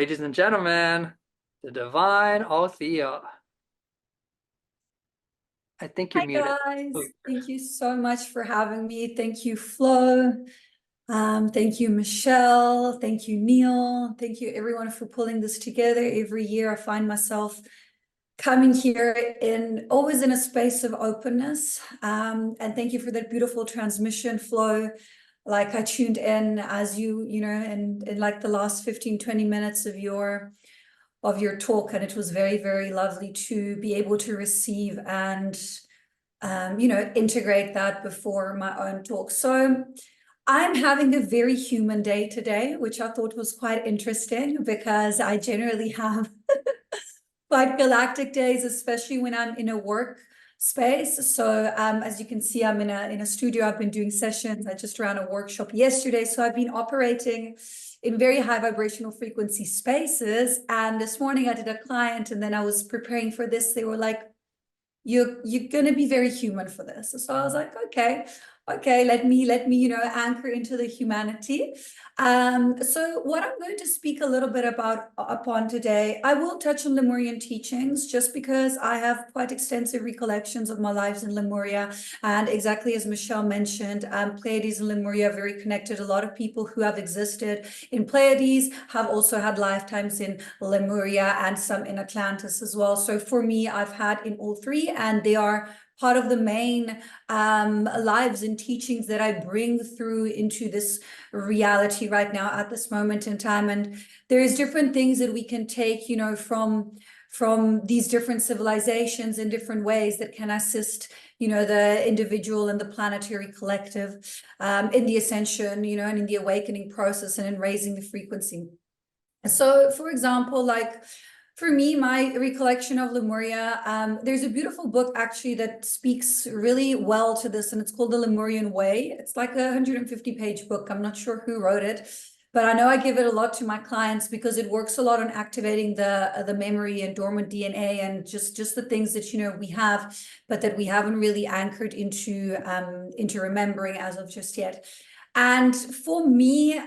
ladies and gentlemen, the divine Althea. I think you're Hi muted. guys, thank you so much for having me. Thank you, Flo. Thank you, Michelle. Thank you, Neil. Thank you, everyone, for pulling this together. Every year, I find myself coming here always in a space of openness. And thank you for that beautiful transmission, Flo. Like I tuned in as in like the last 15, 20 minutes of your talk, and it was very, very lovely to be able to receive and integrate that before my own talk. So I'm having a very human day today, which I thought was quite interesting because I generally have quite galactic days, especially when I'm in a work space. So as you can see, I'm in a studio. I've been doing sessions. I just ran a workshop yesterday. So I've been operating in very high vibrational frequency spaces. And this morning I did a client, and then I was preparing for this. They were like, you're going to be very human for this. So I was like, okay, let me anchor into the humanity. So what I'm going to speak a little bit upon today, I will touch on Lemurian teachings just because I have quite extensive recollections of my lives in Lemuria, and exactly as Michelle mentioned, Pleiades and Lemuria are very connected. A lot of people who have existed in Pleiades have also had lifetimes in Lemuria and some in Atlantis as well. So for me, I've had in all three, and they are part of the main lives and teachings that I bring through into this reality right now at this moment in time. And there's different things that we can take, from these different civilizations in different ways that can assist, the individual and the planetary collective in the ascension, and in the awakening process and in raising the frequency. So, for example, like, for me, my recollection of Lemuria, there's a beautiful book actually that speaks really well to this, and it's called The Lemurian Way. It's like a 150-page book. I'm not sure who wrote it, but I know I give it a lot to my clients because it works a lot on activating the memory and dormant DNA and just the things that we have, but that we haven't really anchored into remembering as of just yet. And for me,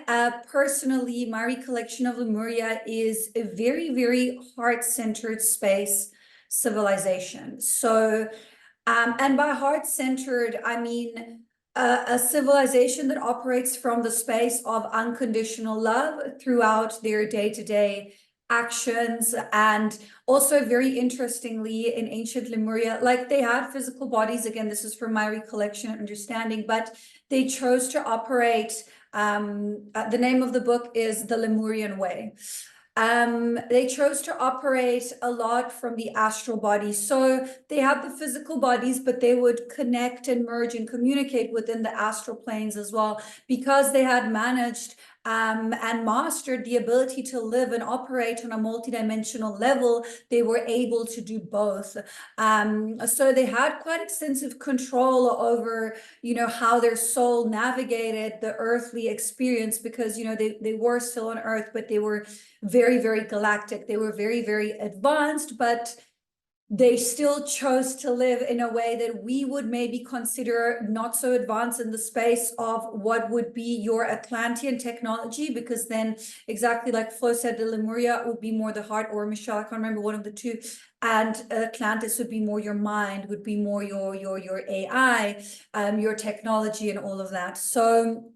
personally, my recollection of Lemuria is a very, very heart-centered space civilization. So, and by heart-centered, I mean a civilization that operates from the space of unconditional love throughout their day-to-day actions. And also, very interestingly, in ancient Lemuria, like, they had physical bodies. Again, this is from my recollection and understanding, but they chose to operate. The name of the book is The Lemurian Way. They chose to operate a lot from the astral body. So they had the physical bodies, but they would connect and merge and communicate within the astral planes as well, because they had managed and mastered the ability to live and operate on a multidimensional level. They were able to do both. So they had quite extensive control over, how their soul navigated the earthly experience, because, they were still on Earth, but they were very, very galactic. They were very, very advanced, but they still chose to live in a way that we would maybe consider not so advanced in the space of what would be your Atlantean technology, because then, exactly like Flo said, the Lemuria would be more the heart, or Michelle, I can't remember, one of the two, and Atlantis would be more your mind, would be more your AI, your technology and all of that. So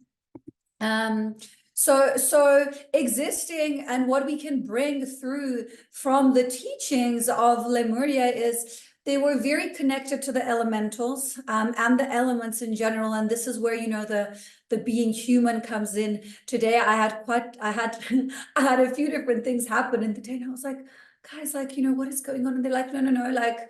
existing, and what we can bring through from the teachings of Lemuria is they were very connected to the elementals and the elements in general. And this is where, the being human comes in. Today, I had a few different things happen in the day, and I was like, guys, like, what is going on? And they're like, no, like,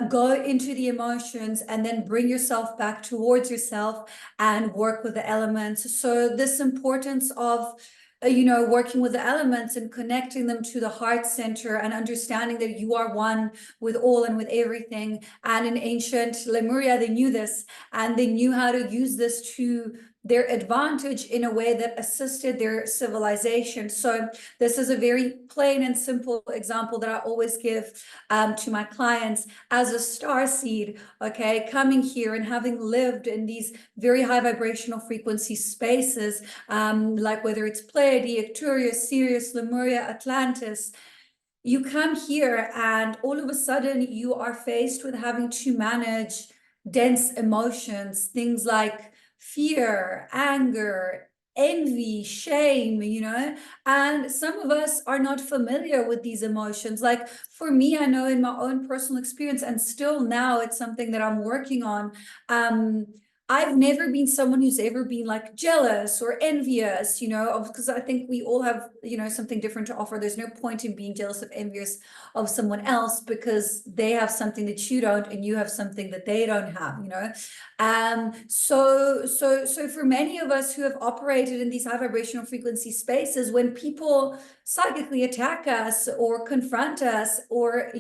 go into the emotions and then bring yourself back towards yourself and work with the elements. So this importance of working with the elements and connecting them to the heart center and understanding that you are one with all and with everything. And in ancient Lemuria, they knew this, and they knew how to use this to their advantage in a way that assisted their civilization. So this is a very plain and simple example that I always give to my clients. As a star seed, okay, coming here and having lived in these very high vibrational frequency spaces, like whether it's Pleiadian, Arcturus, Sirius, Lemuria, Atlantis, you come here and all of a sudden you are faced with having to manage dense emotions, things like fear, anger, envy, shame, and some of us are not familiar with these emotions. Like for me, I know in my own personal experience, and still now it's something that I'm working on. I've never been someone who's ever been like jealous or envious, because I think we all have, something different to offer. There's no point in being jealous or envious of someone else because they have something that you don't and you have something that they don't have, So for many of us who have operated in these high vibrational frequency spaces, when people psychically attack us or confront us or,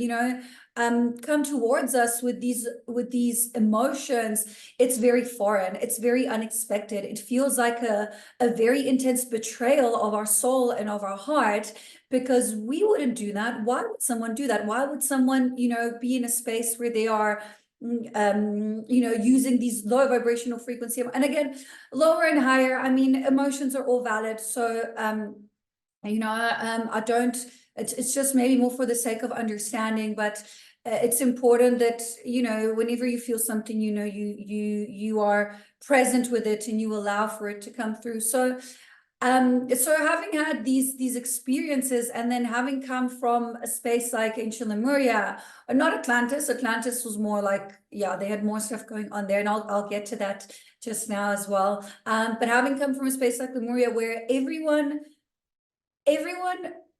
come towards us with these emotions, it's very foreign, it's very unexpected. It feels like a very intense betrayal of our soul and of our heart, because we wouldn't do that. Why would someone do that? Why would someone, be in a space where they are using these low vibrational frequency? And again, lower and higher, I mean, emotions are all valid. So I don't, it's just maybe more for the sake of understanding, but it's important that, whenever you feel something, you are present with it and you allow for it to come through. So having had these experiences, and then having come from a space like ancient Lemuria, not Atlantis. Atlantis was more like, yeah, they had more stuff going on there, and I'll get to that just now as well. But having come from a space like Lemuria, where everyone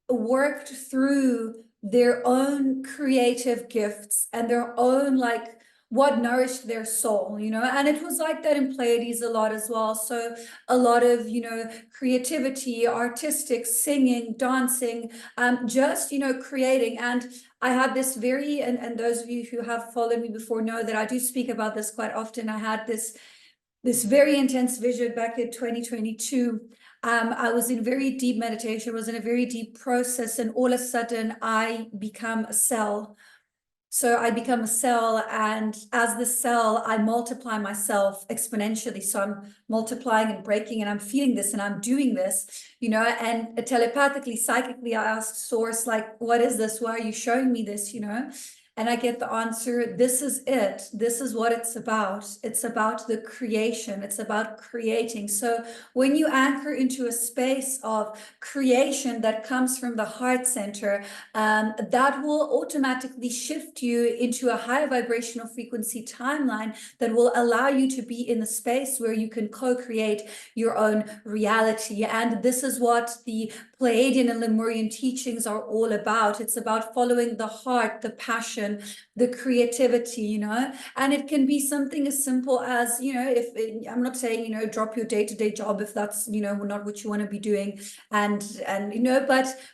worked through their own creative gifts and their own, like, what nourished their soul, and it was like that in Pleiades a lot as well. So a lot of, creativity, artistic, singing, dancing, just, creating. And I had this and those of you who have followed me before know that I do speak about this quite often. I had this very intense vision back in 2022. I was in very deep meditation, was in a very deep process, and all of a sudden I become a cell. So I become a cell, and as the cell, I multiply myself exponentially. So I'm multiplying and breaking, and I'm feeling this, and I'm doing this, and telepathically, psychically, I asked Source, like, what is this? Why are you showing me this, And I get the answer, this is it. This is what it's about. It's about the creation. It's about creating. So when you anchor into a space of creation that comes from the heart center, that will automatically shift you into a higher vibrational frequency timeline that will allow you to be in the space where you can co-create your own reality. And this is what the Pleiadian and Lemurian teachings are all about. It's about following the heart, the passion, the creativity, and it can be something as simple as, if I'm not saying, drop your day-to-day job if that's, not what you want to be doing, and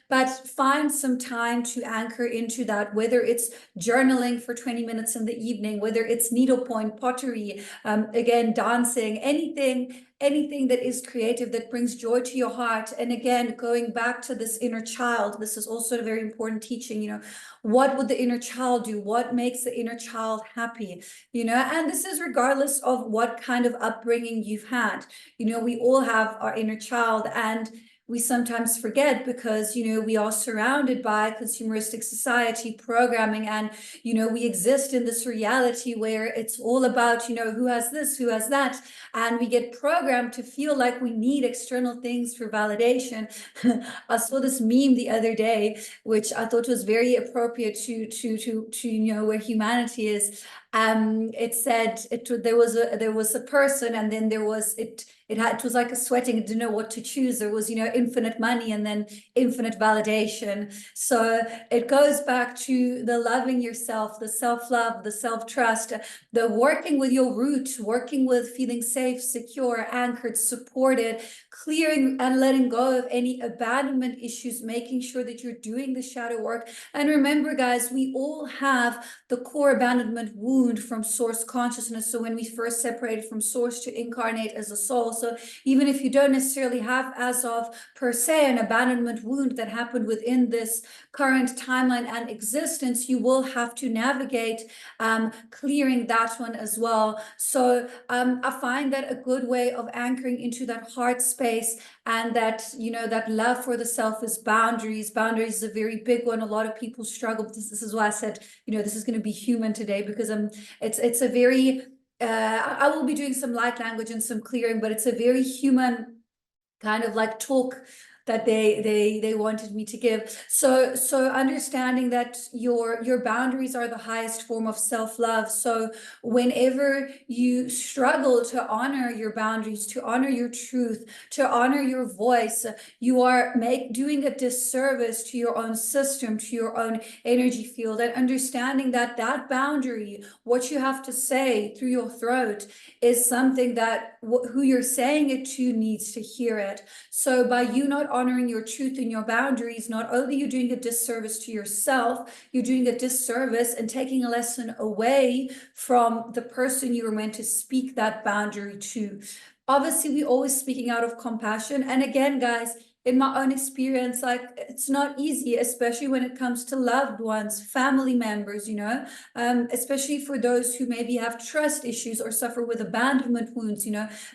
but find some time to anchor into that, whether it's journaling for 20 minutes in the evening, whether it's needlepoint, pottery, again, dancing, anything that is creative, that brings joy to your heart. And again, going back to this inner child, this is also a very important teaching, what would the inner child do? What makes the inner child happy? And this is regardless of what kind of upbringing you've had. We all have our inner child, and we sometimes forget because, we are surrounded by consumeristic society programming, and, we exist in this reality where it's all about, who has this, who has that, and we get programmed to feel like we need external things for validation. I saw this meme the other day, which I thought was very appropriate to where humanity is. It said there was a person, and then there was it was like a sweating, it didn't know what to choose. There was, infinite money and then infinite validation. So it goes back to the loving yourself, the self-love, the self-trust, the working with your roots, working with feeling safe, secure, anchored, supported, clearing and letting go of any abandonment issues, making sure that you're doing the shadow work. And remember, guys, we all have the core abandonment wound from source consciousness. So when we first separated from source to incarnate as a soul, So even if you don't necessarily have, as of per se, an abandonment wound that happened within this current timeline and existence, you will have to navigate clearing that one as well. So I find that a good way of anchoring into that heart space and that, that love for the self is boundaries. Boundaries is a very big one. A lot of people struggle with this. This is why I said, this is going to be human today, because it's a very, I will be doing some light language and some clearing, but it's a very human kind of like talk that they wanted me to give. So understanding that your boundaries are the highest form of self-love. So whenever you struggle to honor your boundaries, to honor your truth, to honor your voice, you are doing a disservice to your own system, to your own energy field, and understanding that that boundary, what you have to say through your throat, is something that who you're saying it to needs to hear it. So by you not honoring your truth and your boundaries, not only you're doing a disservice to yourself, you're doing a disservice and taking a lesson away from the person you were meant to speak that boundary to. Obviously, we're always speaking out of compassion. And again, guys, in my own experience, like, it's not easy, especially when it comes to loved ones, family members, especially for those who maybe have trust issues or suffer with abandonment wounds.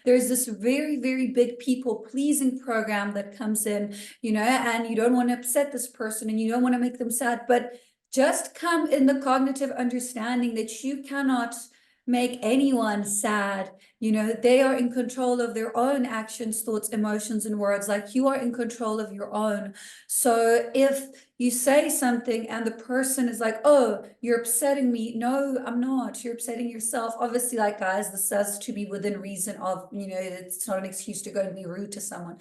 There's this very, very big people pleasing program that comes in, and you don't want to upset this person and you don't want to make them sad, but just come in the cognitive understanding that you cannot make anyone sad. They are in control of their own actions, thoughts, emotions, and words, like you are in control of your own. So if you say something and the person is like, oh, you're upsetting me. No, I'm not. You're upsetting yourself. Obviously, like, guys, this has to be within reason of, it's not an excuse to go and be rude to someone.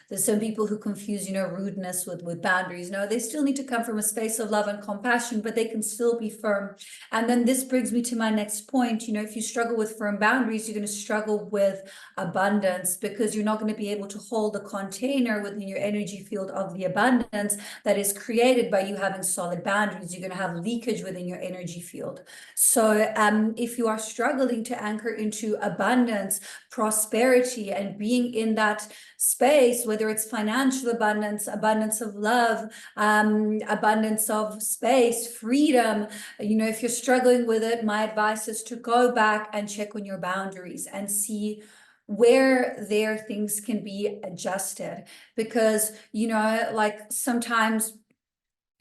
There's some people who confuse, rudeness with boundaries. No, they still need to come from a space of love and compassion, but they can still be firm. And then this brings me to my next point. If you struggle with firm boundaries, you're going to struggle with abundance, because you're not going to be able to hold the container within your energy field of the abundance that is created by you having solid boundaries. You're going to have leakage within your energy field. So if you are struggling to anchor into abundance, prosperity, and being in that space, whether it's financial abundance, abundance of love, abundance of space, freedom, if you're struggling with it, my advice is to go back and check on your boundaries and see where there things can be adjusted. Because, like, sometimes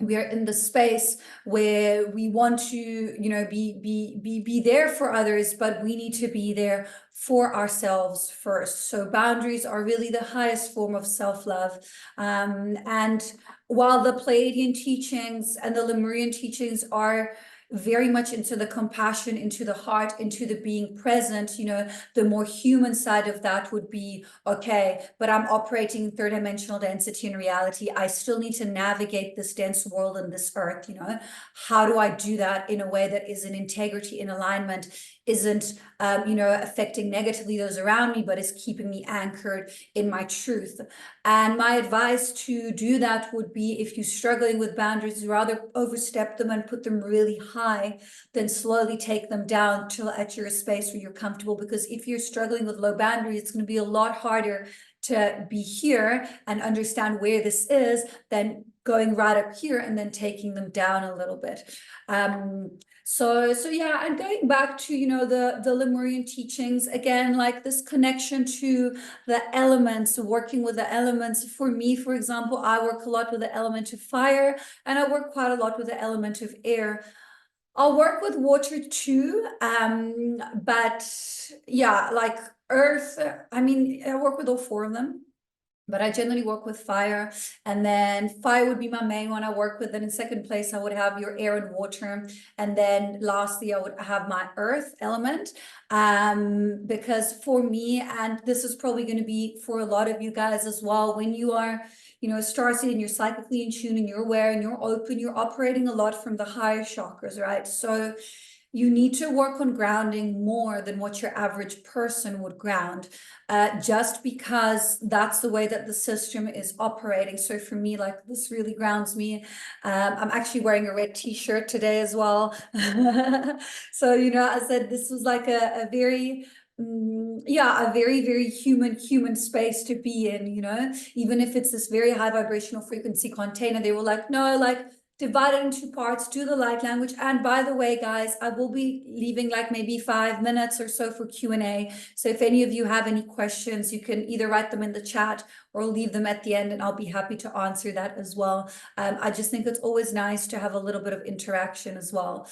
we are in the space where we want to, be there for others, but we need to be there for ourselves first. So boundaries are really the highest form of self-love. And while the Pleiadian teachings and the Lemurian teachings are very much into the compassion, into the heart, into the being present, the more human side of that would be, okay, but I'm operating in third dimensional density and reality. I still need to navigate this dense world and this earth. How do I do that in a way that is in integrity, in alignment, isn't affecting negatively those around me, but is keeping me anchored in my truth? And my advice to do that would be, if you're struggling with boundaries, rather overstep them and put them really high, then slowly take them down till at your space where you're comfortable. Because if you're struggling with low boundaries, it's going to be a lot harder to be here and understand where this is than going right up here and then taking them down a little bit. So yeah, and going back to, the Lemurian teachings, again, like this connection to the elements, working with the elements. For me, for example, I work a lot with the element of fire, and I work quite a lot with the element of air. I'll work with water too, but yeah, like earth, I mean, I work with all four of them. But I generally work with fire, and then fire would be my main one I work with. Then in second place, I would have your air and water. And then lastly, I would have my earth element. Because for me, and this is probably going to be for a lot of you guys as well, when you are, starseed and you're psychically in tune and you're aware and you're open, you're operating a lot from the higher chakras, right? So you need to work on grounding more than what your average person would ground, just because that's the way that the system is operating. So for me, like, this really grounds me. I'm actually wearing a red t-shirt today as well. So, I said this was like a very yeah, a very, very human space to be in, you know, even if it's this very high vibrational frequency container, they were like, no, like divide it into parts, do the light language. And by the way, guys, I will be leaving like maybe 5 minutes or so for Q&A. So if any of you have any questions, you can either write them in the chat or leave them at the end, and I'll be happy to answer that as well. I just think it's always nice to have a little bit of interaction as well.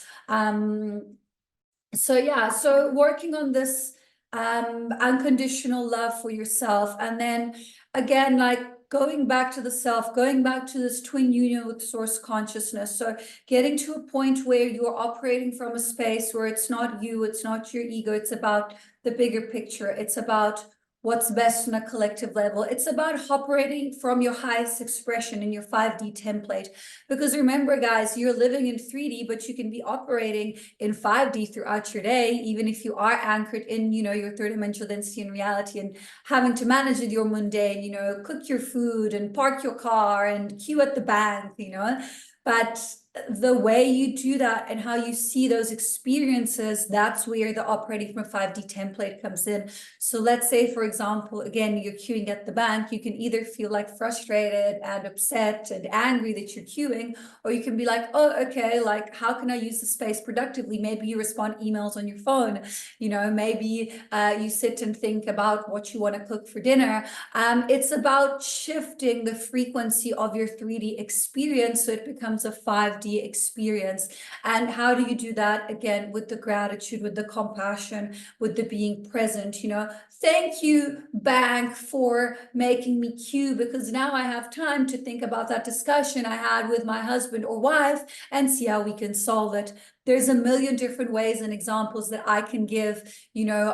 So yeah, so working on this unconditional love for yourself, and then again, like going back to the self, going back to this twin union with source consciousness. So getting to a point where you're operating from a space where it's not you, it's not your ego, it's about the bigger picture, it's about what's best on a collective level. It's about operating from your highest expression in your 5D template. Because remember, guys, you're living in 3D, but you can be operating in 5D throughout your day, even if you are anchored in, you know, your third dimensional density and reality, and having to manage with your mundane, you know, cook your food and park your car and queue at the bank, you know. But the way you do that and how you see those experiences, that's where the operating from a 5D template comes in. So let's say, for example, again, you're queuing at the bank, you can either feel like frustrated and upset and angry that you're queuing, or you can be like, oh, okay, like how can I use the space productively? Maybe you respond emails on your phone, you know, maybe you sit and think about what you want to cook for dinner. It's about shifting the frequency of your 3D experience so it becomes a 5D experience. And how do you do that? Again, with the gratitude, with the compassion, with the being present, you know. Thank you, bank, for making me queue, because now I have time to think about that discussion I had with my husband or wife and see how we can solve it. There's a million different ways and examples that I can give, you know,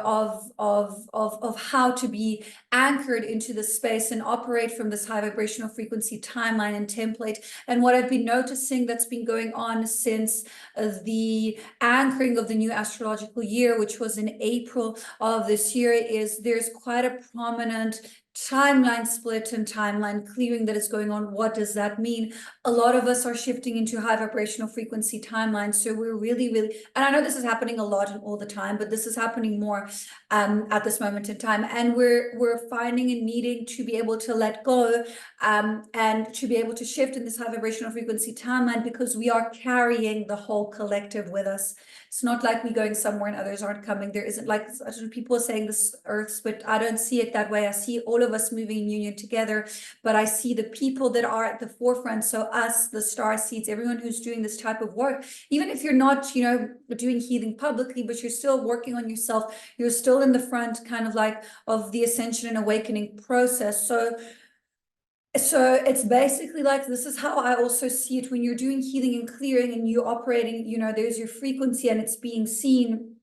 of how to be anchored into the space and operate from this high vibrational frequency timeline and template. And what I've been noticing that's been going on since the anchoring of the new astrological year, which was in April of this year, is there's quite a prominent timeline split and timeline clearing that is going on. What does that mean? A lot of us are shifting into high vibrational frequency timelines. So we're really, and I know this is happening a lot and all the time, but this is happening more at this moment in time. And we're finding and needing to be able to let go and to be able to shift in this high vibrational frequency timeline, because we are carrying the whole collective with us. It's not like we're going somewhere and others aren't coming. There isn't, like people are saying, this earth, but I don't see it that way. I see all of us moving in union together, but I see the people that are at the forefront. So us, the star seeds, everyone who's doing this type of work, even if you're not, you know, doing healing publicly, but you're still working on yourself, you're still in the front kind of like of the ascension and awakening process. So it's basically like, this is how I also see it when you're doing healing and clearing and you're operating, you know, there's your frequency and it's being seen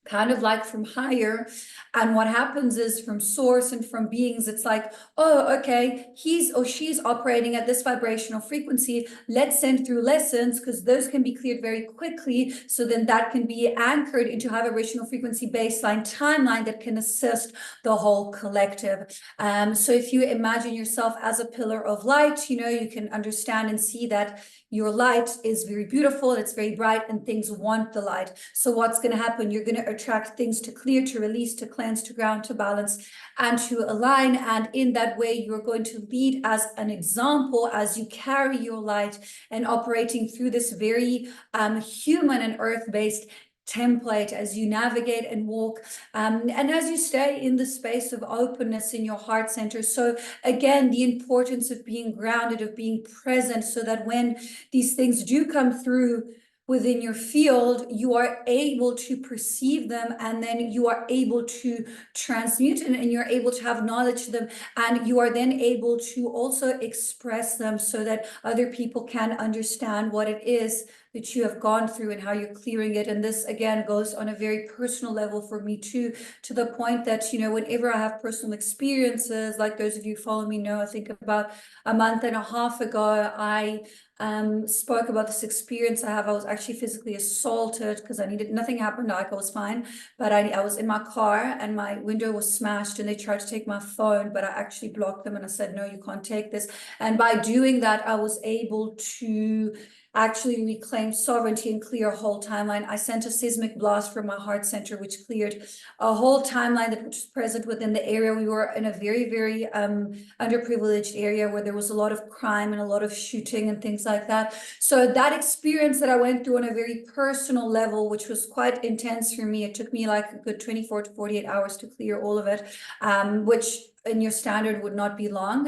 kind of like from higher. And what happens is, from source and from beings, it's like, oh, okay, he's or she's operating at this vibrational frequency. Let's send through lessons, because those can be cleared very quickly. So then that can be anchored into high vibrational frequency baseline timeline that can assist the whole collective. So if you imagine yourself as a pillar of light, you know, you can understand and see that your light is very beautiful, it's very bright, and things want the light. So what's going to happen? You're going to attract things to clear, to release, to cleanse, to ground, to balance, and to align. And in that way, you're going to lead as an example as you carry your light and operating through this very human and earth-based template as you navigate and walk and as you stay in the space of openness in your heart center. So again, the importance of being grounded, of being present, so that when these things do come through within your field, you are able to perceive them, and then you are able to transmute and you're able to have knowledge of them, and you are then able to also express them so that other people can understand what it is that you have gone through and how you're clearing it. And this again goes on a very personal level for me too, to the point that, you know, whenever I have personal experiences, like those of you who follow me know, I think about a month and a half ago, I spoke about this experience I have. I was actually physically assaulted because nothing happened, like I was fine, but I was in my car and my window was smashed and they tried to take my phone, but I actually blocked them and I said, no, you can't take this. And by doing that, I was able to actually reclaim sovereignty and clear a whole timeline. I sent a seismic blast from my heart center, which cleared a whole timeline that was present within the area. We were in a very, very underprivileged area where there was a lot of crime and a lot of shooting and things like that. So that experience that I went through on a very personal level, which was quite intense for me, it took me like a good 24 to 48 hours to clear all of it, which in your standard would not be long.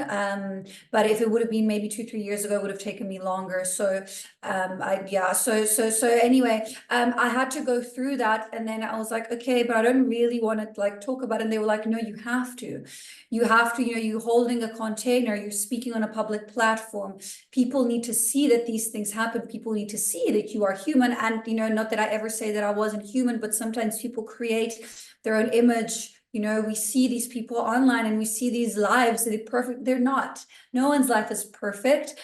But if it would have been maybe 2-3 years ago, it would have taken me longer. So anyway, I had to go through that, and then I was like, okay, but I don't really want to like talk about it. And they were like, no, you have to, you know, you're holding a container, you're speaking on a public platform. People need to see that these things happen. People need to see that you are human. And, you know, not that I ever say that I wasn't human, but sometimes people create their own image. You know, we see these people online and we see these lives that are perfect. They're not. No one's life is perfect.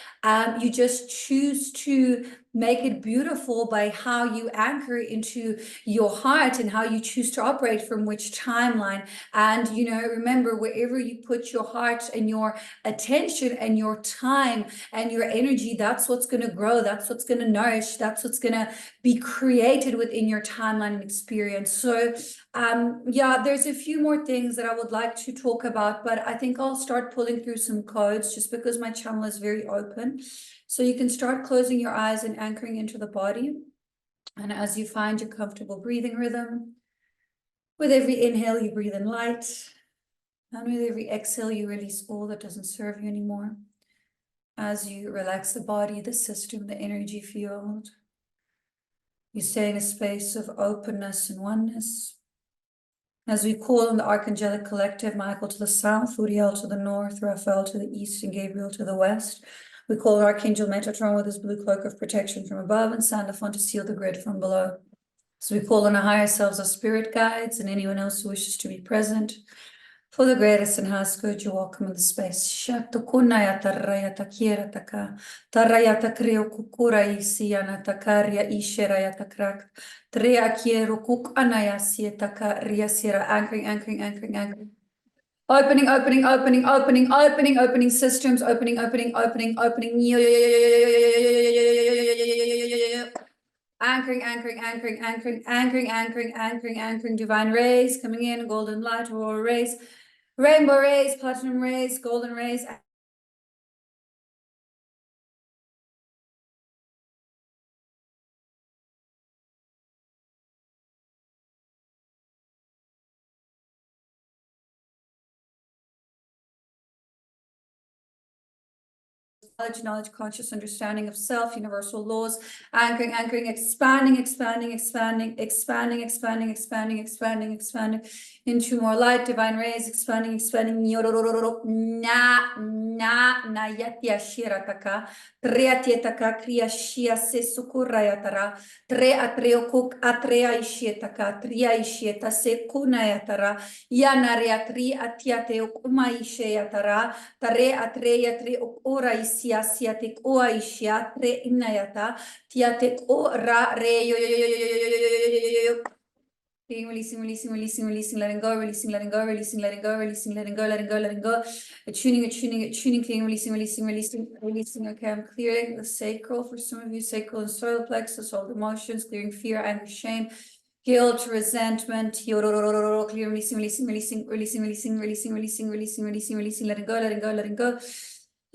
You just choose to make it beautiful by how you anchor into your heart and how you choose to operate from which timeline. And, you know, remember, wherever you put your heart and your attention and your time and your energy, that's what's going to grow. That's what's going to nourish. That's what's going to be created within your timeline and experience. So yeah, there's a few more things that I would like to talk about, but I think I'll start pulling through some codes just because my channel is very open. So you can start closing your eyes and anchoring into the body. And as you find your comfortable breathing rhythm, with every inhale, you breathe in light. And with every exhale, you release all that doesn't serve you anymore. As you relax the body, the system, the energy field, you stay in a space of openness and oneness. As we call on the Archangelic Collective, Michael to the south, Uriel to the north, Raphael to the east, and Gabriel to the west. We call Archangel Metatron with his blue cloak of protection from above, and Sandalphon to seal the grid from below. So we call on our higher selves, our spirit guides, and anyone else who wishes to be present. For the greatest and highest good, you're welcome in the space. Shatokunaya taraya takiera taka. Taraya takreo kukura isiana takaria isheraya takrak. Trea kiero kuk anaya sietaka riasira. Anchoring, anchoring, anchoring, anchoring. Opening, opening, opening, opening, opening, opening systems, opening, opening, opening, opening. Anchoring, anchoring, anchoring, anchoring, anchoring, anchoring, anchoring, anchoring. Divine rays coming in, golden light, aurora rays. Rainbow rays, platinum rays, golden rays. Knowledge, conscious understanding of self, universal laws, anchoring, anchoring, expanding, expanding, expanding, expanding, expanding, expanding, expanding, expanding into more light, divine rays, expanding, expanding. Na yatia shirataka, triatietaka, kriya shia se sukurayatara, tre atreo kuk atrea ishietaka, tria ishieta se kunayatara, yanariatri atiate ukuma ishietara. Tare atreya tre ora isia siatek oa isia tre inayata tiatek ora re yo. Releasing, releasing, releasing, releasing, letting go, releasing, letting go, releasing, letting go, releasing, letting go, letting go, letting go. Attuning, attuning, attuning, clearing, releasing, releasing, releasing, releasing. Okay, I'm clearing the sacral for some of you, sacral and solar plexus, all the emotions, clearing fear, anger, shame, guilt, resentment, clear, releasing, releasing, releasing, releasing, releasing, releasing, releasing, releasing, releasing, releasing, letting go, letting go, letting go.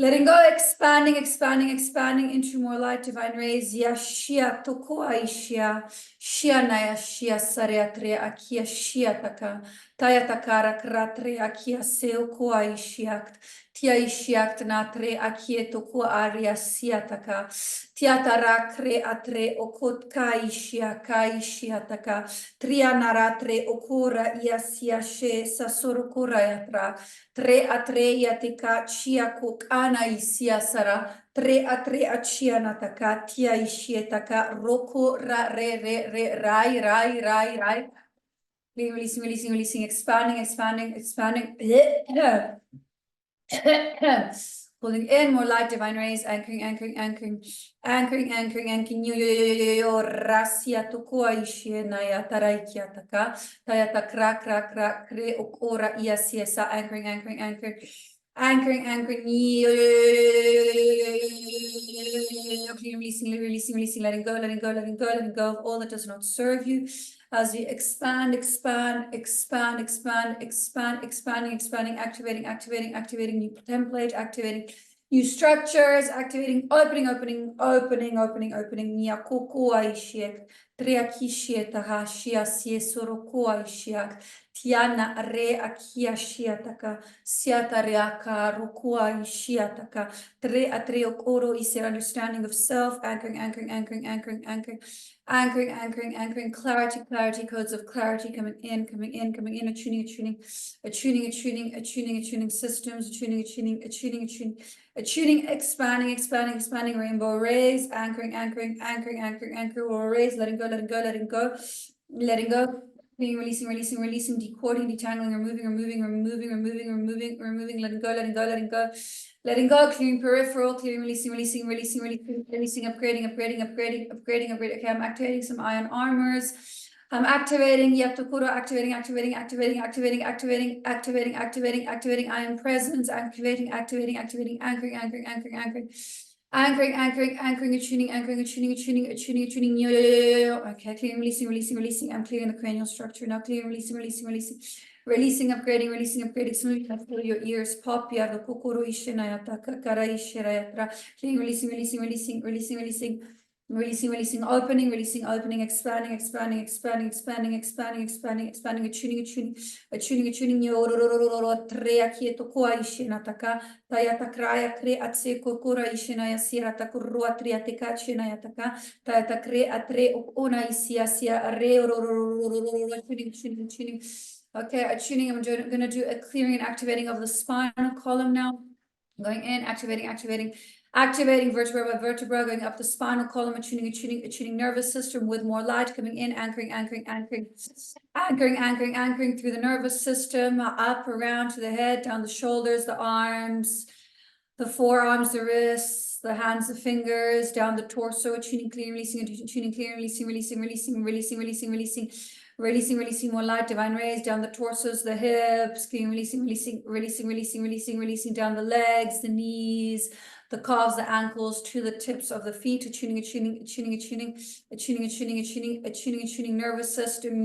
Letting go, expanding, expanding, expanding into more light, divine rays. Yashia toko aishia. Shia naya shia sarea tre akia shia taka. Taya takara kratre akia seo ko aishiakt. Tia ishiakt na tre akie toko aria sia taka. Tia tarakre atre okot kaishia kaishia taka. Tria naratre okura iasia she sasoro kura yatra. Tre atreia tika chia kokana isia sara. Tre atrea chia nataka tia ishietaka roko ra re rai rai rai rai. Releasing, releasing, releasing, expanding, expanding, expanding. Pulling in more light, divine rays, anchoring, anchoring, anchoring, anchoring, anchoring, anchoring. Yo, rasia tukua ishie na ya taraikia taka. Taya takra, kra, kra, kre, okora, ia siesa, anchoring, anchoring, anchoring. Anchoring, releasing, letting go of all that does not serve you. As you expanding, activating new template, activating new structures, activating, opening. Nyakoko aishiek, triakishieta hashia siesoroko aishiak, tiana re akia shiataka, siata reaka rokua ishiataka, tre atreokoro is their understanding of self, anchoring, clarity, codes of clarity coming in, attuning systems, attuning, expanding, rainbow rays, anchoring, or rays, letting go, releasing, decoding, detangling, removing, letting go, clearing peripheral, clearing, releasing, upgrading. Okay, I'm activating some ion armors. I'm activating Yaptokuro, activating ion presence, activating, anchoring, attuning. Okay, clearing, releasing. I'm clearing the cranial structure now. Clearing, releasing, upgrading. Some of you can feel your ears pop. You have the kokoro ishinayata, kakara ishirayatra. Clearing, releasing, opening, expanding, attuning, trea quieto qua ishinataka, tayata kraya kre atse kokora ishinaya sirata kurua triateka chinayataka, tayata kre atre ona isia re attuning. Okay, attuning. I'm going to do a clearing and activating of the spinal column now. Going in, activating vertebra by vertebra, going up the spinal column, attuning nervous system with more light coming in, anchoring through the nervous system, up around to the head, down the shoulders, the arms, the forearms, the wrists, the hands, the fingers, down the torso, attuning, clearing, releasing more light, divine rays down the torsos, the hips, clearing, releasing down the legs, the knees, the calves, the ankles, to the tips of the feet, attuning nervous system,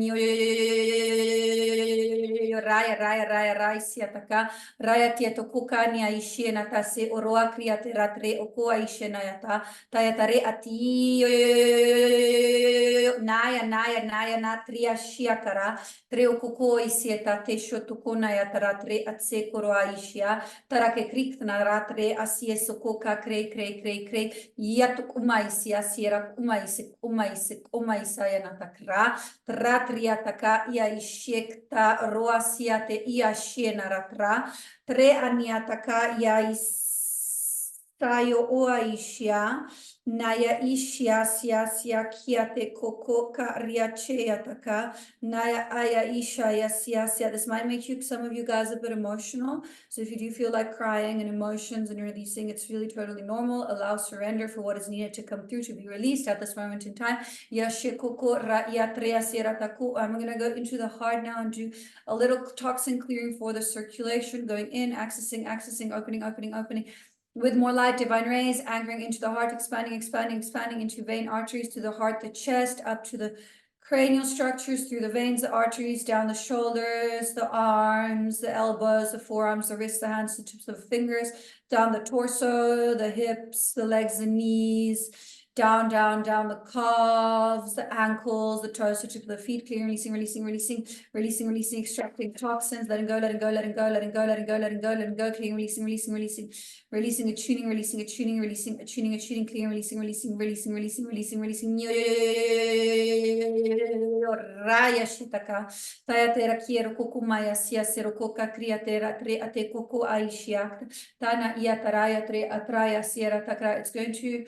raya siataka, raya tieto kukania ishienata se oroa kriateratre okoa ishenayata, tayatare ati naya natria shiakara, treo koko isieta te shotukona yatara tre atse koroa ishia, tarake kriktna ratre asie sokoka krei yatuk umaisia sierak umaisa yanatakra, tratriataka ia ishiekta roasiate ia shiena ratra, tre aniataka ia isayo oa ishia, naya ishia sia kiate koko ka riacheataka, naya aya isha sia. This might make some of you guys a bit emotional. So if you do feel like crying and emotions and releasing, it's really totally normal. Allow surrender for what is needed to come through, to be released at this moment in time. I'm gonna go into the heart now and do a little toxin clearing for the circulation, going in, accessing, opening. With more light, divine rays, anchoring into the heart, expanding into vein arteries, to the heart, the chest, up to the cranial structures, through the veins, the arteries, down the shoulders, the arms, the elbows, the forearms, the wrists, the hands, the tips of the fingers, down the torso, the hips, the legs, the knees, down the calves, the ankles, the toes, the tip of the feet, clearing, releasing, extracting toxins, letting go, clearing, releasing, attuning, clearing, releasing, raya shitaka, tayatera kiero kukumaya sia serokoka kriatera tre ate koko aishiak, tana iataraya tre atraya sierra takra. It's going to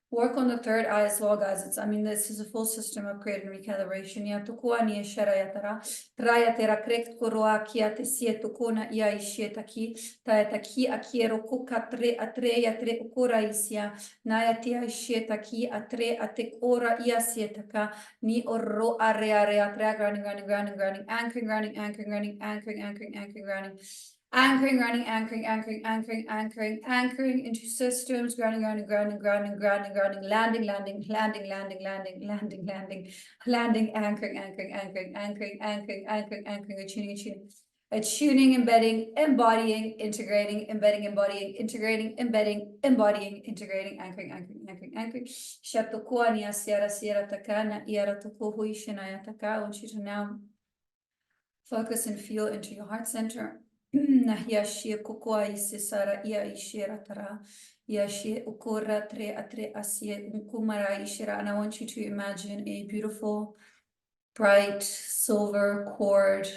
work on the third eye as well, guys. This is a full system upgrade and recalibration. Ya tukua ni shara yatara, traya tera krekt koroa kia te sie tukuna ia ishietaki, tayataki akiero kuka tre atreya tre ukura isia, naya tia ishietaki atre ate ora ia sietaka, ni oro area tre grounding, anchoring, grounding. Anchoring, grounding, anchoring, anchoring, anchoring, anchoring, anchoring into systems, grounding, grounding, grounding, grounding, grounding, grounding, landing, landing, landing, landing, landing, landing, landing, landing, anchoring, anchoring, anchoring, anchoring, anchoring, anchoring, anchoring, attuning, attuning, embedding, embodying, integrating, embedding, embodying, integrating, embedding, embodying, integrating, anchoring, anchoring, anchoring, anchoring. Shatokuania Sierra Sierra Takana Iara Tokuhui Shinaya Taka. I want you to now focus and feel into your heart center. Yashia kukua isisara ia ishira tara. Yashia ukura tre atre asie unkumara ishira. And I want you to imagine a beautiful, bright silver cord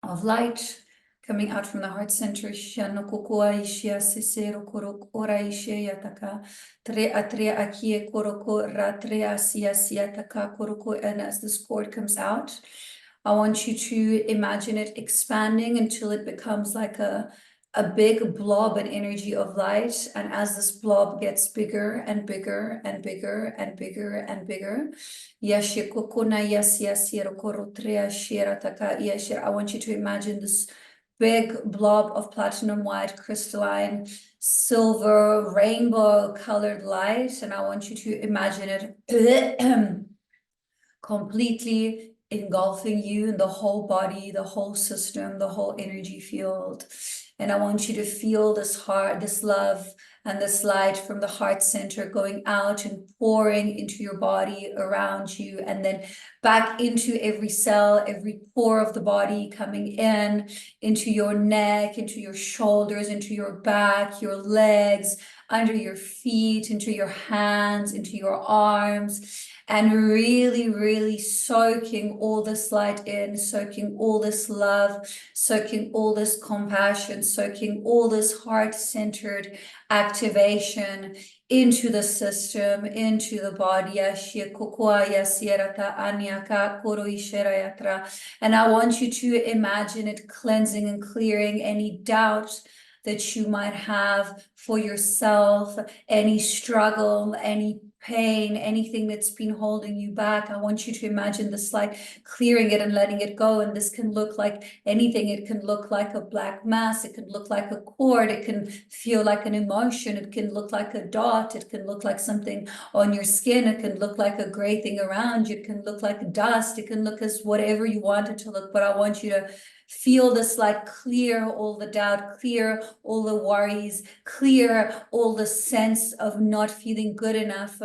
of light coming out from the heart center. Shano kukua ishia sisero korok ora ishia yataka. Tre atre akie koroko ra tre asia siataka koroko. And as this cord comes out, I want you to imagine it expanding until it becomes like a big blob and energy of light. And as this blob gets bigger and bigger and bigger and bigger and bigger, I want you to imagine this big blob of platinum white crystalline silver rainbow colored light. And I want you to imagine it completely engulfing you, the whole body, the whole system, the whole energy field. And I want you to feel this heart, this love and this light from the heart center going out and pouring into your body, around you, and then back into every cell, every pore of the body, coming in, into your neck, into your shoulders, into your back, your legs, under your feet, into your hands, into your arms. And really, really soaking all this light in, soaking all this love, soaking all this compassion, soaking all this heart-centered activation into the system, into the body. And I want you to imagine it cleansing and clearing any doubt that you might have for yourself, any struggle, any pain, anything that's been holding you back. I want you to imagine this light clearing it and letting it go. And this can look like anything. It can look like a black mass. It can look like a cord. It can feel like an emotion. It can look like a dot. It can look like something on your skin. It can look like a gray thing around you. It can look like dust. It can look as whatever you want it to look. But I want you to feel this light clear all the doubt, clear all the worries, clear all the sense of not feeling good enough,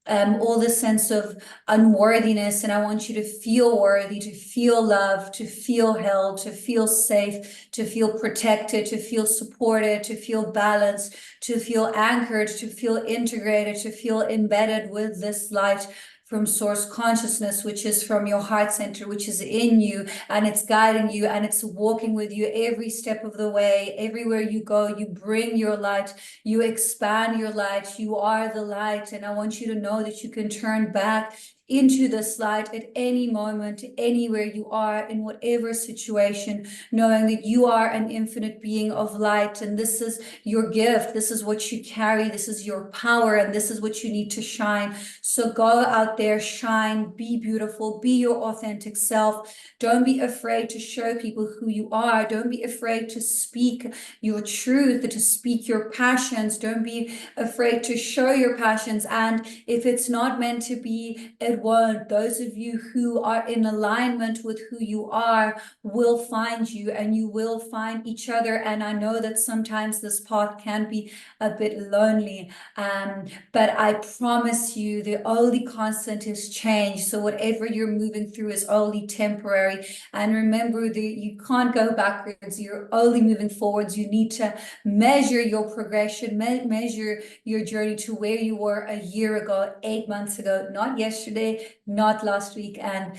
all the sense of unworthiness. And I want you to feel worthy, to feel loved, to feel held, to feel safe, to feel protected, to feel supported, to feel balanced, to feel anchored, to feel integrated, to feel embedded with this light from source consciousness, which is from your heart center, which is in you, and it's guiding you, and it's walking with you every step of the way. Everywhere you go, you bring your light, you expand your light, you are the light. And I want you to know that you can turn back into this light at any moment, anywhere you are, in whatever situation, knowing that you are an infinite being of light, and this is your gift, this is what you carry, this is your power, and this is what you need to shine. So go out there, shine, be beautiful, be your authentic self. Don't be afraid to show people who you are. Don't be afraid to speak your truth, to speak your passions. Don't be afraid to show your passions. And if it's not meant to be, it won't. Those of you who are in alignment with who you are will find you, and you will find each other. And I know that sometimes this path can be a bit lonely, but I promise you the only constant is change. So whatever you're moving through is only temporary. And remember that you can't go backwards. You're only moving forwards. You need to measure your progression, measure your journey to where you were a year ago, 8 months ago, not yesterday, not last week. And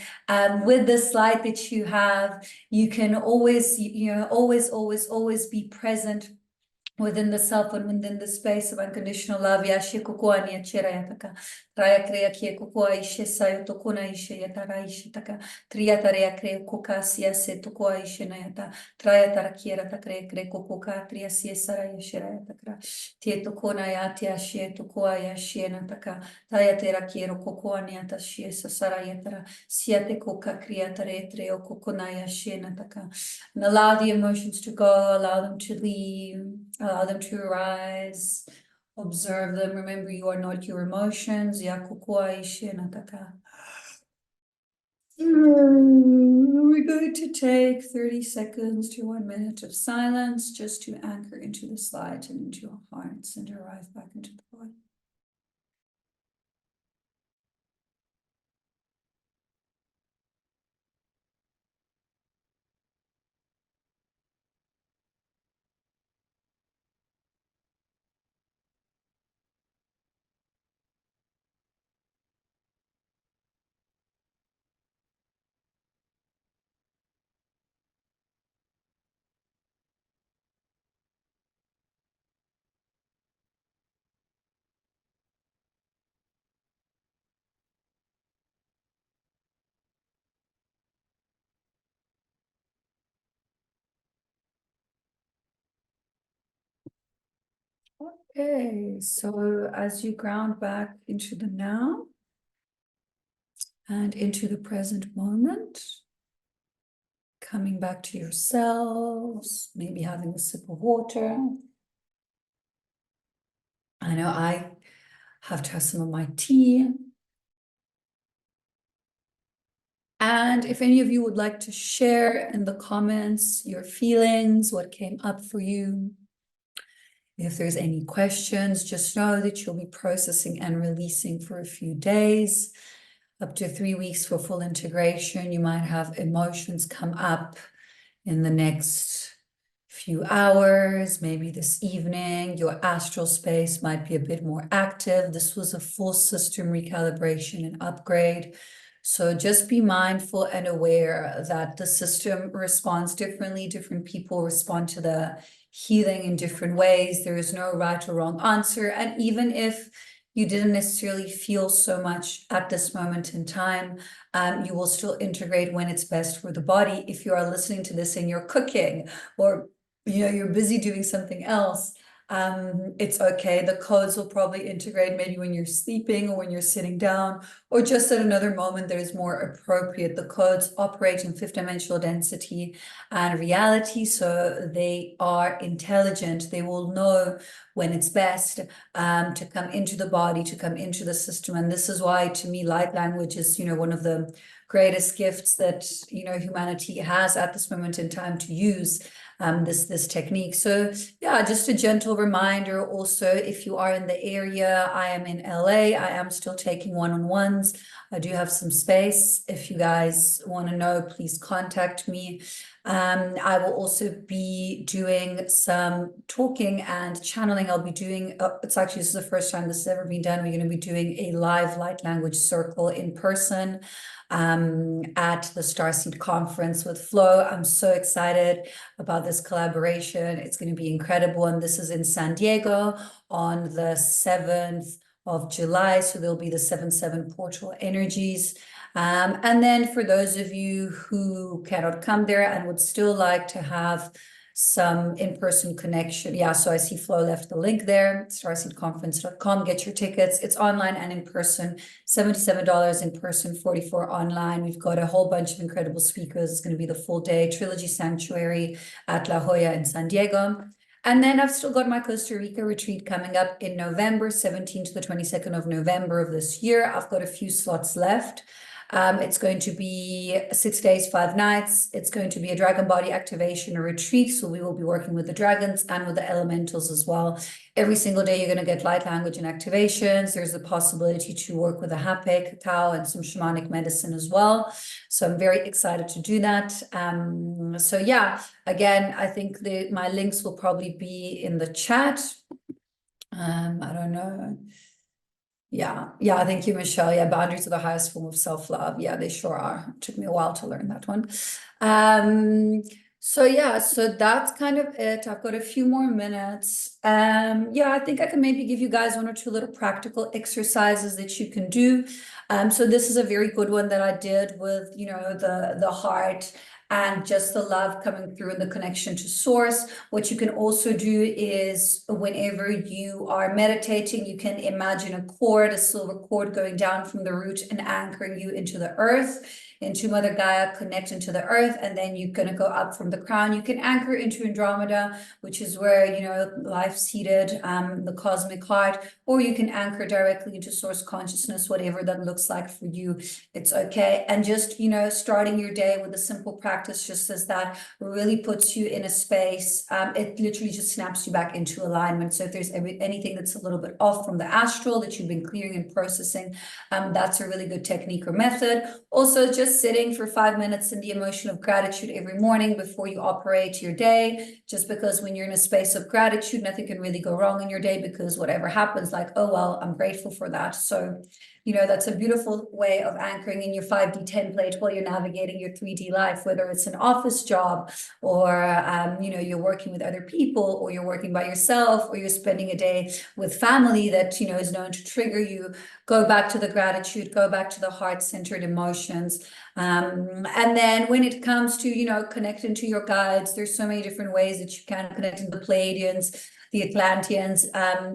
with this light that you have, you can always, always be present within the self and within the space of unconditional love. Yashi kukua ni achira yataka. Raya krea kie kukua ishe sayo tokuna ishe yatara ishe taka. Triatarea krea kuka siase tukua ishe na yata. Trayatara kiera takre kre kukuka tria siesara yashira yatakra. Tie tokuna yati ashie tukua yashie na taka. Trayatera kiero kukua ni atashie sasara yatara. Siate kuka kriatare treo kukuna yashie na taka. And allow the emotions to go, allow them to leave, allow them to arise, observe them. Remember, you are not your emotions. We're going to take 30 seconds to 1 minute of silence just to anchor into this light and into our hearts and arrive back into the body. Okay, so as you ground back into the now and into the present moment, coming back to yourselves, maybe having a sip of water. I know I have to have some of my tea. And if any of you would like to share in the comments your feelings, what came up for you, if there's any questions, just know that you'll be processing and releasing for a few days, up to 3 weeks for full integration. You might have emotions come up in the next few hours, maybe this evening. Your astral space might be a bit more active. This was a full system recalibration and upgrade. So just be mindful and aware that the system responds differently. Different people respond to the healing in different ways. There is no right or wrong answer. And even if you didn't necessarily feel so much at this moment in time, you will still integrate when it's best for the body. If you are listening to this and you're cooking, or you're busy doing something else, it's okay. The codes will probably integrate maybe when you're sleeping or when you're sitting down, or just at another moment that is more appropriate. The codes operate in 5th dimensional density and reality, so they are intelligent. They will know when it's best to come into the body, to come into the system. And this is why, to me, light language is, one of the greatest gifts that, humanity has at this moment in time to use this technique. So yeah, just a gentle reminder. Also, if you are in the area, I am in LA. I am still taking one-on-ones. I do have some space. If you guys want to know, please contact me. I will also be doing some talking and channeling. I'll be doing, this is the first time this has ever been done. We're going to be doing a live light language circle in person at the Starseed Conference with Flo. I'm so excited about this collaboration. It's going to be incredible. And this is in San Diego on the 7th of July. So there'll be the 7/7 portal energies. And then for those of you who cannot come there and would still like to have some in-person connection. Yeah, so I see Flo left the link there, starseedconference.com. Get your tickets. It's online and in person, $77 in person, $44 online. We've got a whole bunch of incredible speakers. It's going to be the full day Trilogy Sanctuary at La Jolla in San Diego. And then I've still got my Costa Rica retreat coming up in November, 17th to the 22nd of November of this year. I've got a few slots left. It's going to be 6 days, 5 nights. It's going to be a dragon body activation retreat. So we will be working with the dragons and with the elementals as well. Every single day, you're going to get light language and activations. There's the possibility to work with a hape, cacao, and some shamanic medicine as well. So I'm very excited to do that. So yeah, again, I think my links will probably be in the chat. I don't know. Yeah, thank you, Michelle. Yeah, boundaries are the highest form of self-love. Yeah, they sure are. It took me a while to learn that one. So yeah, so that's kind of it. I've got a few more minutes. Yeah, I think I can maybe give you guys one or two little practical exercises that you can do. So this is a very good one that I did with, the heart and just the love coming through and the connection to source. What you can also do is whenever you are meditating, you can imagine a cord, a silver cord going down from the root and anchoring you into the earth, into Mother Gaia, connect into the earth, and then you're going to go up from the crown. You can anchor into Andromeda, which is where, life's seated, the cosmic heart, or you can anchor directly into source consciousness, whatever that looks like for you. It's okay. And just, starting your day with a simple practice just as that really puts you in a space. It literally just snaps you back into alignment. So if there's anything that's a little bit off from the astral that you've been clearing and processing, that's a really good technique or method. Also, just sitting for 5 minutes in the emotion of gratitude every morning before you operate your day, just because when you're in a space of gratitude, nothing can really go wrong in your day, because whatever happens, like, oh, well, I'm grateful for that. So, that's a beautiful way of anchoring in your 5D template while you're navigating your 3D life, whether it's an office job or, you're working with other people, or you're working by yourself, or you're spending a day with family that, is known to trigger you. Go back to the gratitude, go back to the heart-centered emotions. And then when it comes to, connecting to your guides, there's so many different ways that you can connect to the Pleiadians, the Atlanteans.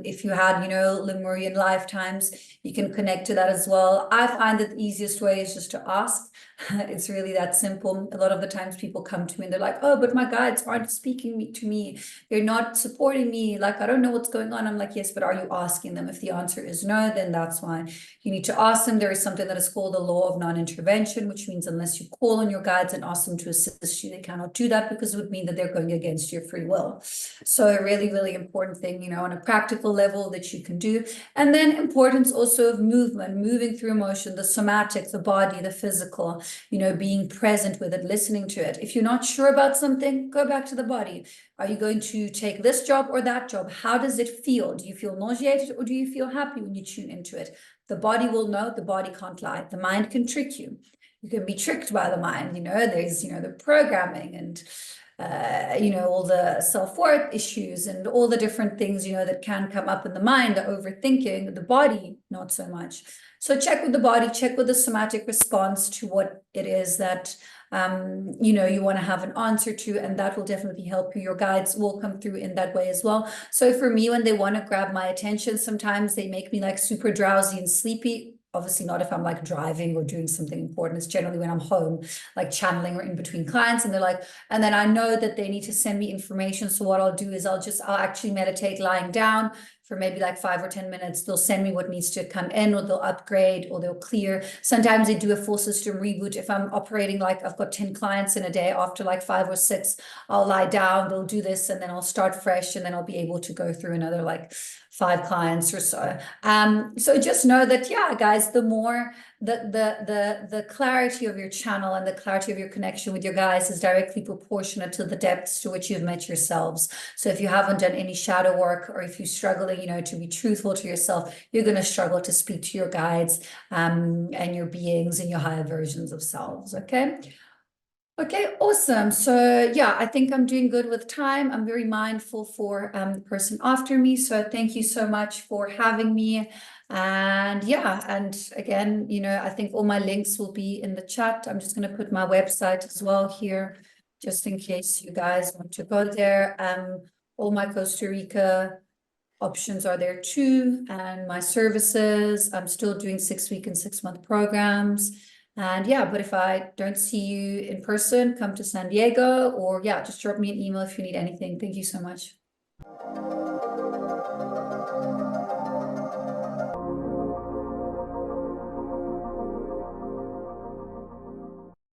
If you had, Lemurian lifetimes, you can connect to that as well. I find that the easiest way is just to ask. It's really that simple. A lot of the times people come to me and they're like, oh, but my guides aren't speaking to me. They're not supporting me. Like, I don't know what's going on. I'm like, yes, but are you asking them? If the answer is no, then that's why you need to ask them. There is something that is called the law of non-intervention, which means unless you call on your guides and ask them to assist you, they cannot do that, because it would mean that they're going against your free will. So a really, really important thing, on a practical level that you can do. And then importance also of movement, moving through emotion, the somatic, the body, the physical, being present with it, listening to it. If you're not sure about something, go back to the body. Are you going to take this job or that job? How does it feel? Do you feel nauseated, or do you feel happy when you tune into it? The body will know. The body can't lie. The mind can trick you. You can be tricked by the mind. There's, the programming and, all the self-worth issues and all the different things, that can come up in the mind, the overthinking, the body, not so much. So check with the body, check with the somatic response to what it is that, you want to have an answer to, and that will definitely help you. Your guides will come through in that way as well. So for me, when they want to grab my attention, sometimes they make me like super drowsy and sleepy. Obviously not if I'm like driving or doing something important. It's generally when I'm home, like channeling or in between clients, and they're like, and then I know that they need to send me information. So what I'll do is I'll actually meditate lying down for maybe like 5 or 10 minutes. They'll send me what needs to come in, or they'll upgrade, or they'll clear. Sometimes they do a full system reboot. If I'm operating, like I've got 10 clients in a day, after like 5 or 6, I'll lie down, they'll do this, and then I'll start fresh, and then I'll be able to go through another like 5 clients or so. So just know that, yeah, guys, the more the clarity of your channel and the clarity of your connection with your guides is directly proportionate to the depths to which you've met yourselves. So if you haven't done any shadow work, or if you're struggling, to be truthful to yourself, you're going to struggle to speak to your guides, and your beings and your higher versions of selves. Okay. Okay, awesome. So yeah, I think I'm doing good with time. I'm very mindful for the person after me. So thank you so much for having me. And yeah, and again, I think all my links will be in the chat. I'm just going to put my website as well here, just in case you guys want to go there. All my Costa Rica options are there too, and my services. I'm still doing 6-week and 6-month programs. And yeah, but if I don't see you in person, come to San Diego, or yeah, just drop me an email if you need anything. Thank you so much.